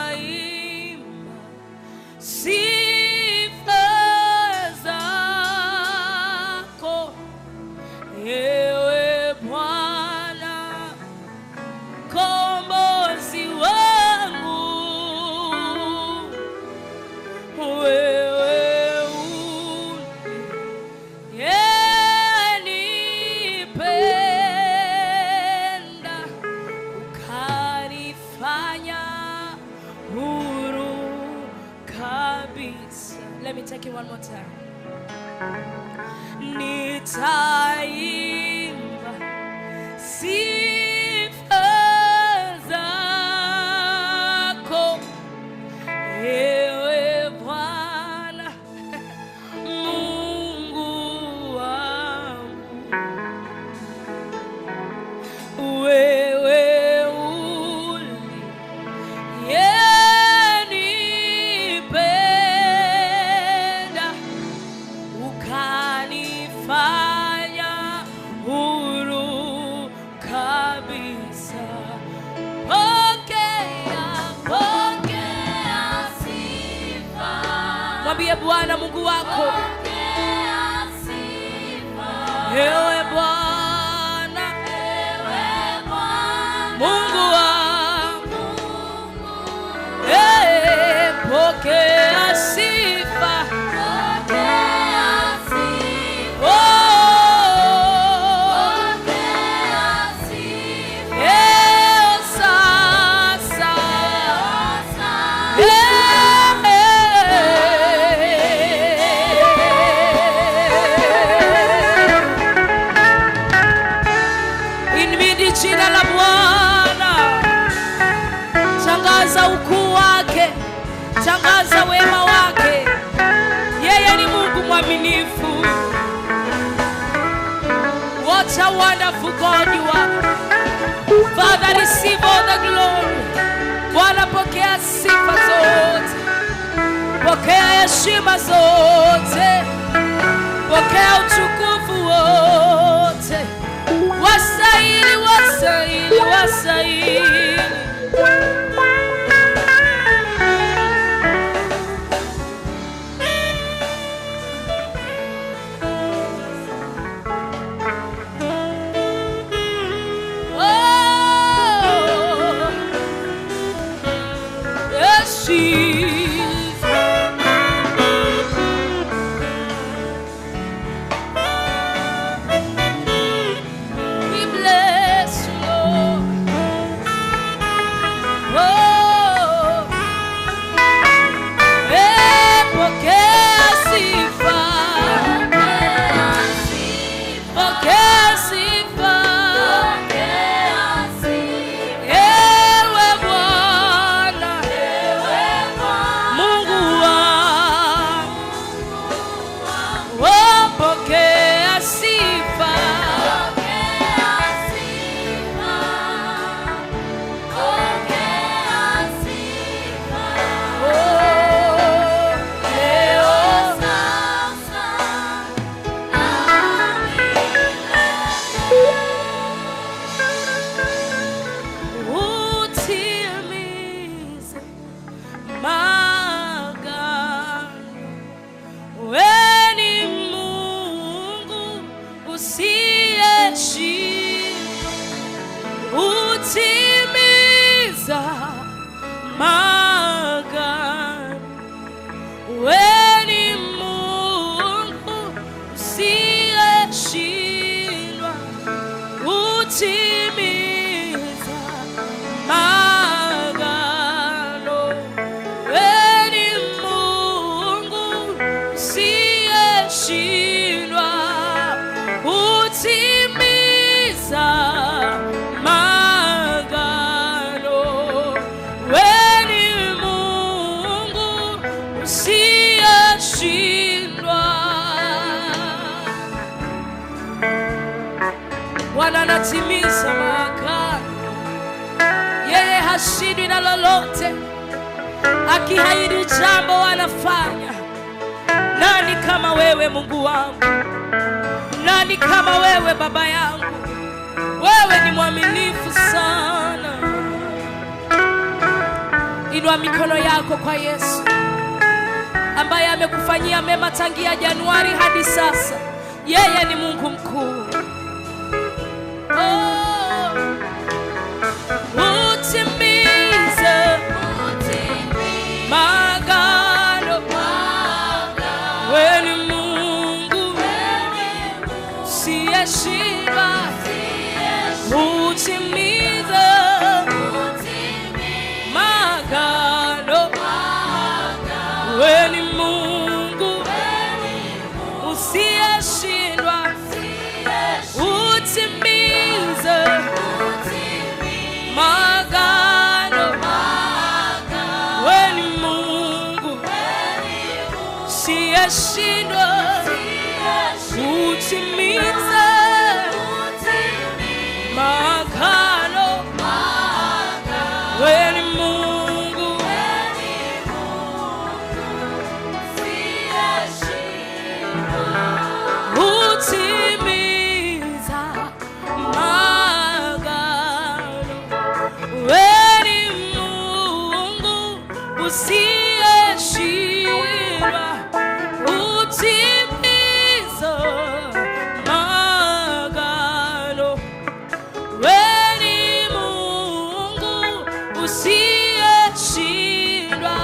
nitaimba sifa zako, ewe Bwana kombozi wangu, wewe let me take it one more time. Nitaimba sifa zako, ewe Bwana Mungu wangu, wewe mwambie Bwana Mungu wako, ewe Bwana Mungu wangu, pokea sifa, jina la Bwana. Tangaza ukuu wake, tangaza wema wake. Yeye ni Mungu mwaminifu. What a wonderful God you are. Father, receive all the glory. Bwana, pokea sifa zote, pokea heshima zote, pokea utukufu wote. Wasaili, wasaili, wasaili. Oh, yes, utimiza magano. Wewe ni Mungu usiyeshindwa, utimiza magano. Wewe ni Mungu usiyeshindwa, utimiza magano. Wewe ni Mungu usiyeshindwa. Bwana anatimiza magano. Yeye hashindwi na lolote. Akiahidi jambo anafanya. Nani kama wewe Mungu wangu? Nani kama wewe Baba yangu? Wewe ni mwaminifu sana. Inua mikono yako kwa Yesu ambaye amekufanyia mema tangia Januari hadi sasa. Yeye ni Mungu mkuu. Utimize maagano. Wewe ni Mungu usiyeshindwa. Utimize maagano. Wewe ni Mungu usiyeshindwa. Utimize maagano. Wewe ni Mungu usiyeshindwa. Utimize maagano. Wewe ni Mungu utimiza maagano. Wewe ni Mungu usiyeshindwa. Utimiza maagano. Wewe ni Mungu usiyeshindwa.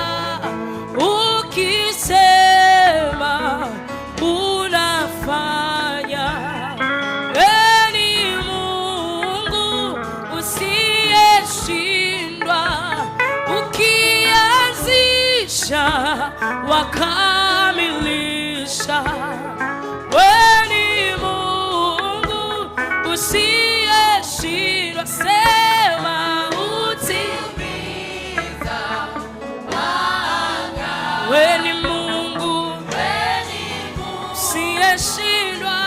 Ukisema unafanya. Wewe ni Mungu usiyeshindwa. Ukianzisha wakamilisha. Wewe ni Mungu usiyeshindwa. Sema utimiza maagano. Wewe ni Mungu usiyeshindwa.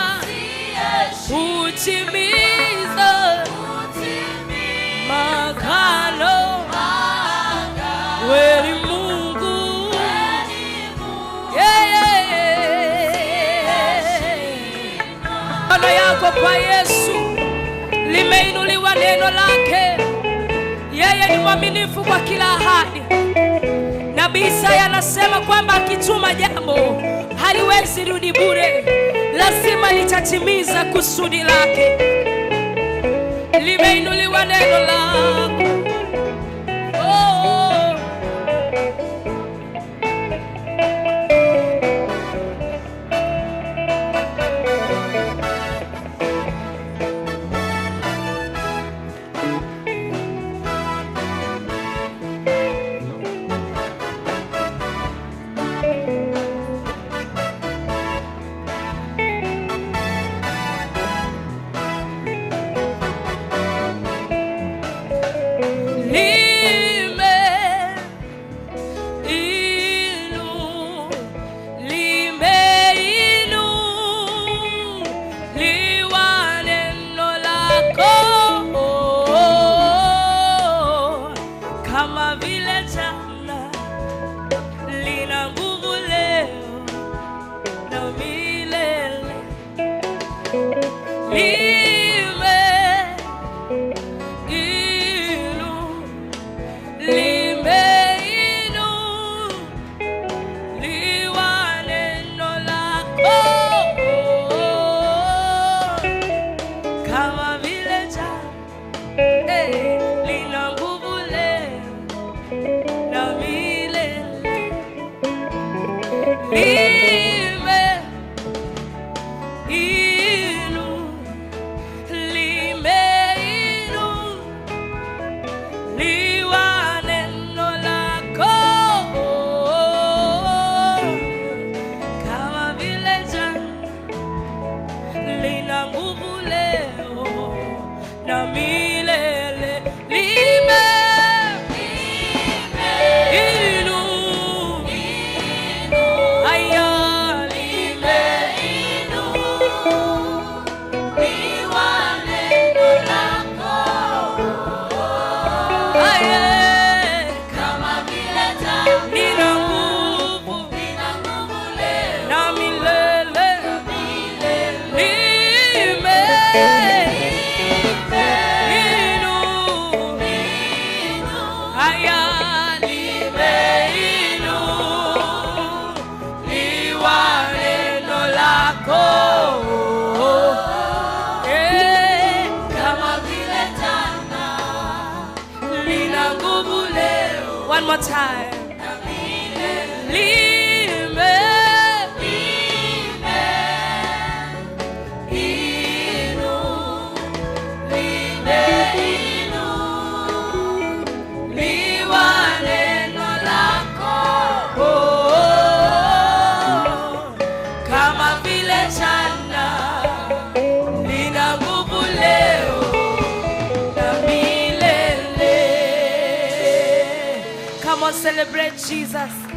Utimiza maagano. Wewe ni Mungu. Mikono yako kwa Yesu, limeinuliwa neno lake. Yeye ni mwaminifu kwa kila ahadi. Nabii Isaya anasema kwamba akituma jambo haliwezi rudi bure, lazima litatimiza kusudi lake. Limeinuliwa neno lako. One more time. Come on, celebrate Jesus.